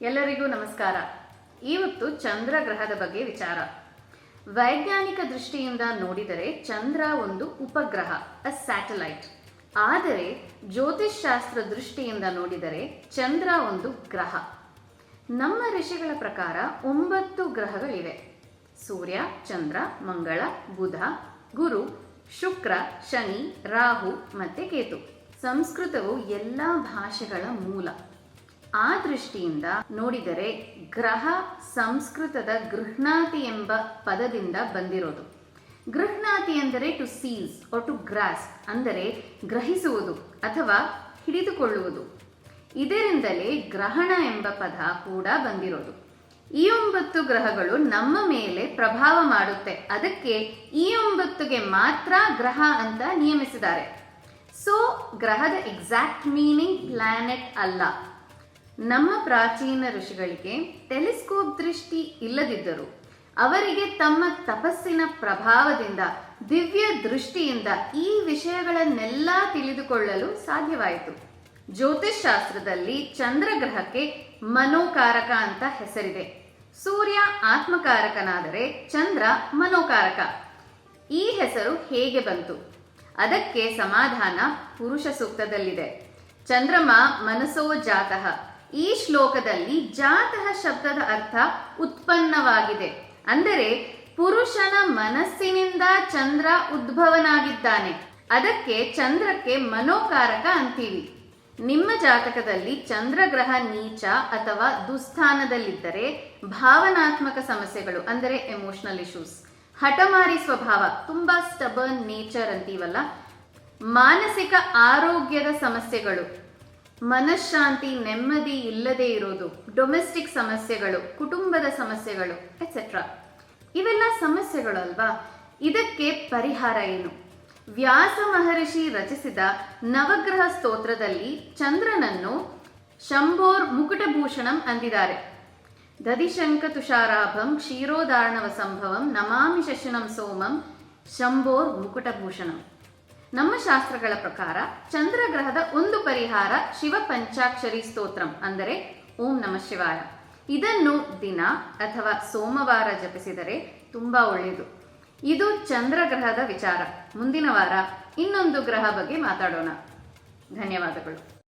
ಎಲ್ಲರಿಗೂ ನಮಸ್ಕಾರ. ಇವತ್ತು ಚಂದ್ರಗ್ರಹದ ಬಗ್ಗೆ ವಿಚಾರ. ವೈಜ್ಞಾನಿಕ ದೃಷ್ಟಿಯಿಂದ ನೋಡಿದರೆ ಚಂದ್ರ ಒಂದು ಉಪಗ್ರಹ, ಅ ಸ್ಯಾಟಲೈಟ್. ಆದರೆ ಜ್ಯೋತಿಷ್ಶಾಸ್ತ್ರ ದೃಷ್ಟಿಯಿಂದ ನೋಡಿದರೆ ಚಂದ್ರ ಒಂದು ಗ್ರಹ. ನಮ್ಮ ಋಷಿಗಳ ಪ್ರಕಾರ 9 ಗ್ರಹಗಳಿವೆ: ಸೂರ್ಯ, ಚಂದ್ರ, ಮಂಗಳ, ಬುಧ, ಗುರು, ಶುಕ್ರ, ಶನಿ, ರಾಹು ಮತ್ತೆ ಕೇತು. ಸಂಸ್ಕೃತವು ಎಲ್ಲ ಭಾಷೆಗಳ ಮೂಲ. ಆ ದೃಷ್ಟಿಯಿಂದ ನೋಡಿದರೆ ಗ್ರಹ ಸಂಸ್ಕೃತದ ಗೃಹ್ಣಾತಿ ಎಂಬ ಪದದಿಂದ ಬಂದಿರೋದು. ಗೃಹ್ಣಾತಿ ಅಂದರೆ to seize or to grasp, ಅಂದರೆ ಗ್ರಹಿಸುವುದು ಅಥವಾ ಹಿಡಿದುಕೊಳ್ಳುವುದು. ಇದರಿಂದಲೇ ಗ್ರಹಣ ಎಂಬ ಪದ ಕೂಡ ಬಂದಿರೋದು. ಈ 9 ಗ್ರಹಗಳು ನಮ್ಮ ಮೇಲೆ ಪ್ರಭಾವ ಮಾಡುತ್ತೆ. ಅದಕ್ಕೆ ಈ 9ಗೆ ಮಾತ್ರ ಗ್ರಹ ಅಂತ ನಿಯಮಿಸಿದ್ದಾರೆ. ಸೊ ಗ್ರಹದ ಎಕ್ಸಾಕ್ಟ್ ಮೀನಿಂಗ್ ಪ್ಲಾನೆಟ್ ಅಲ್ಲ. ನಮ್ಮ ಪ್ರಾಚೀನ ಋಷಿಗಳಿಗೆ ಟೆಲಿಸ್ಕೋಪ್ ದೃಷ್ಟಿ ಇಲ್ಲದಿದ್ದರು. ಅವರಿಗೆ ತಮ್ಮ ತಪಸ್ಸಿನ ಪ್ರಭಾವದಿಂದ, ದಿವ್ಯ ದೃಷ್ಟಿಯಿಂದ ಈ ವಿಷಯಗಳನ್ನೆಲ್ಲ ತಿಳಿದುಕೊಳ್ಳಲು ಸಾಧ್ಯವಾಯಿತು. ಜ್ಯೋತಿಷ್ಶಾಸ್ತ್ರದಲ್ಲಿ ಚಂದ್ರಗ್ರಹಕ್ಕೆ ಮನೋಕಾರಕ ಅಂತ ಹೆಸರಿದೆ. ಸೂರ್ಯ ಆತ್ಮಕಾರಕನಾದರೆ ಚಂದ್ರ ಮನೋಕಾರಕ. ಈ ಹೆಸರು ಹೇಗೆ ಬಂತು? ಅದಕ್ಕೆ ಸಮಾಧಾನ ಪುರುಷ ಸೂಕ್ತದಲ್ಲಿದೆ. ಚಂದ್ರಮ ಮನಸೋ ಜಾತಃ. ಈ ಶ್ಲೋಕದಲ್ಲಿ ಜಾತಃ ಶಬ್ದದ ಅರ್ಥ ಉತ್ಪನ್ನವಾಗಿದೆ. ಅಂದರೆ ಪುರುಷನ ಮನಸ್ಸಿನಿಂದ ಚಂದ್ರ ಉದ್ಭವನಾಗಿದ್ದಾನೆ. ಅದಕ್ಕೆ ಚಂದ್ರಕ್ಕೆ ಮನೋಕಾರಕ ಅಂತೀವಿ. ನಿಮ್ಮ ಜಾತಕದಲ್ಲಿ ಚಂದ್ರಗ್ರಹ ನೀಚ ಅಥವಾ ದುಸ್ಥಾನದಲ್ಲಿದ್ದರೆ ಭಾವನಾತ್ಮಕ ಸಮಸ್ಯೆಗಳು, ಅಂದರೆ ಎಮೋಷನಲ್ ಇಶ್ಯೂಸ್, ಹಠಮಾರಿ ಸ್ವಭಾವ, ತುಂಬಾ ಸ್ಟಬರ್ನ್ ನೇಚರ್ ಅಂತೀವಲ್ಲ, ಮಾನಸಿಕ ಆರೋಗ್ಯದ ಸಮಸ್ಯೆಗಳು, ಮನಃಶಾಂತಿ ನೆಮ್ಮದಿ ಇಲ್ಲದೆ ಇರೋದು, ಡೊಮೆಸ್ಟಿಕ್ ಸಮಸ್ಯೆಗಳು, ಕುಟುಂಬದ ಸಮಸ್ಯೆಗಳು ಎಕ್ಸೆಟ್ರಾ. ಇವೆಲ್ಲ ಸಮಸ್ಯೆಗಳು ಅಲ್ವಾ? ಇದಕ್ಕೆ ಪರಿಹಾರ ಏನು? ವ್ಯಾಸ ಮಹರ್ಷಿ ರಚಿಸಿದ ನವಗ್ರಹ ಸ್ತೋತ್ರದಲ್ಲಿ ಚಂದ್ರನನ್ನು ಶಂಭೋರ್ ಮುಕುಟಭೂಷಣಂ ಅಂದಿದ್ದಾರೆ. ದಧಿಶಂಕ ತುಷಾರಾಭಂ ಕ್ಷೀರೋದಾರ್ಣವ ಸಂಭವಂ ನಮಾಮಿ ಶಶಿನಂ ಸೋಮಂ ಶಂಭೋರ್ ಮುಕುಟಭೂಷಣಂ. ನಮ್ಮ ಶಾಸ್ತ್ರಗಳ ಪ್ರಕಾರ ಚಂದ್ರಗ್ರಹದ ಒಂದು ಪರಿಹಾರ ಶಿವ ಪಂಚಾಕ್ಷರಿ ಸ್ತೋತ್ರಂ, ಅಂದರೆ ಓಂ ನಮಃ ಶಿವಾಯ. ಇದನ್ನು ದಿನ ಅಥವಾ ಸೋಮವಾರ ಜಪಿಸಿದರೆ ತುಂಬಾ ಒಳ್ಳೆಯದು. ಇದು ಚಂದ್ರಗ್ರಹದ ವಿಚಾರ. ಮುಂದಿನ ವಾರ ಇನ್ನೊಂದು ಗ್ರಹ ಬಗ್ಗೆ ಮಾತಾಡೋಣ. ಧನ್ಯವಾದಗಳು.